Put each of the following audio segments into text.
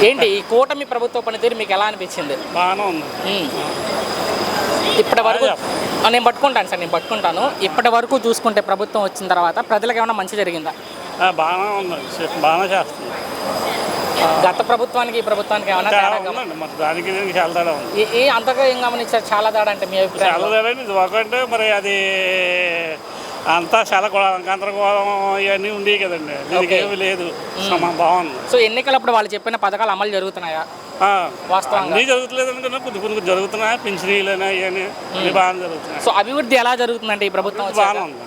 ఏంటి ఈ కూటమి ప్రభుత్వ పనితీరు మీకు ఎలా అనిపించింది? బాగానే ఉంది. ఇప్పటి వరకు నేను పట్టుకుంటాను సార్, నేను పట్టుకుంటాను. ఇప్పటి వరకు చూసుకుంటే ప్రభుత్వం వచ్చిన తర్వాత ప్రజలకు ఏమైనా మంచి జరిగిందా? బాగానే ఉంది, బాగానే చేస్తుంది. గత ప్రభుత్వానికి ఈ ప్రభుత్వానికి ఏమైనా తేడా ఉందండి, మరి దానికి దీనికి చాలా తేడా ఉంది. ఏ అంతగా ఏం గమనించారు? చాలా తేడా అంటే మీ అభిప్రాయం? చాలా తేడా ఇది ఒకటే, మరి అది అంతా చాలా గందరగోళం ఇవన్నీ ఉండేవి కదండి. దీనికి ఏమి లేదు, బాగుంది. సో ఎన్నికలప్పుడు వాళ్ళు చెప్పిన పథకాలు అమలు జరుగుతున్నాయా? వాస్తవంగా అన్నీ జరుగుతలేదు అనుకున్నా, కొన్ని జరుగుతున్నాయి. పింఛనీలు ఇవన్నీ బాగా జరుగుతున్నాయి. సో అభివృద్ధి ఎలా జరుగుతుందంటే ఈ ప్రభుత్వం బాగానే ఉంది.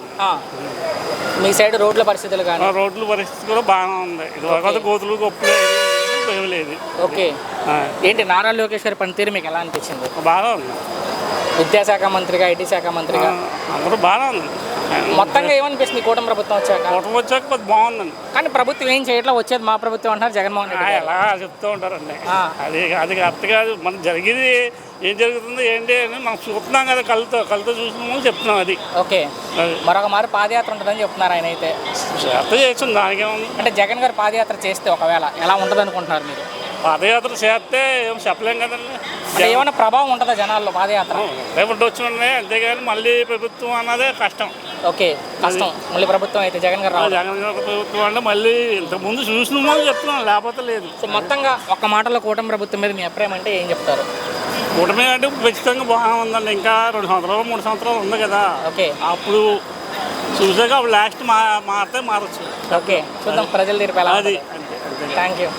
మీ సైడ్ రోడ్ల పరిస్థితులు కానీ? రోడ్ల పరిస్థితి కూడా బాగానే ఉంది. ఇది గోతులు గొప్పలు ఏమి లేదు. ఓకే. ఏంటి నారా లోకేష్ గారి పనితీరు మీకు ఎలా అనిపించింది? బాగా ఉంది. విద్యాశాఖ మంత్రిగా, ఐటీ శాఖ మంత్రిగా అందరూ బాగానే ఉంది. మొత్తంగా ఏమనిపిస్తుంది కూటమి ప్రభుత్వం వచ్చాక? కూటమి వచ్చాక కొద్ది బాగుందండి. కానీ ప్రభుత్వం ఏం చేయట్లా, వచ్చేది మా ప్రభుత్వం అంటారు జగన్మోహన్ రెడ్డి. ఎలా చెప్తూ ఉంటారండి. అది అర్థం కాదు. మనం జరిగేది ఏం జరుగుతుందో ఏంటి అని మనం చూస్తున్నాం కదా, కళ్ళతో చూసిన చెప్తున్నాం. అది ఓకే. మరొక మారు పాదయాత్ర ఉంటుందని చెప్తున్నారు ఆయన అయితే. యాత్ర చేస్తుంది, దానికేముంది. అంటే జగన్ గారు పాదయాత్ర చేస్తే ఒకవేళ ఎలా ఉంటుంది అనుకుంటున్నారు మీరు? పాదయాత్ర చేస్తే ఏం చెప్పలేం కదండి. ఏమైనా ప్రభావం ఉంటుందా జనాల్లో పాదయాత్ర? రేపటి వచ్చి ఉన్నాయి, అంతేగాని మళ్ళీ ప్రభుత్వం అన్నదే కష్టం. ఓకే, కష్టం. మళ్ళీ ప్రభుత్వం అయితే జగన్ గారు ప్రభుత్వం అంటే మళ్ళీ ఇంతకుముందు చూసిన వాళ్ళు చెప్తున్నాం, లేకపోతే లేదు. సో మొత్తంగా ఒక్క మాటలో కూటమి ప్రభుత్వం మీద మీ అభిప్రాయం అంటే ఏం చెప్తారు? కూటమి అంటే ఖచ్చితంగా బాగానే ఉందండి. ఇంకా 2 సంవత్సరాలు 3 సంవత్సరాలు ఉంది కదా. ఓకే. అప్పుడు చూసాక అప్పుడు లాస్ట్ మారితే మారచ్చు. ఓకే, చూద్దాం ప్రజల తీర్పు ఎలా. అది థ్యాంక్ యూ.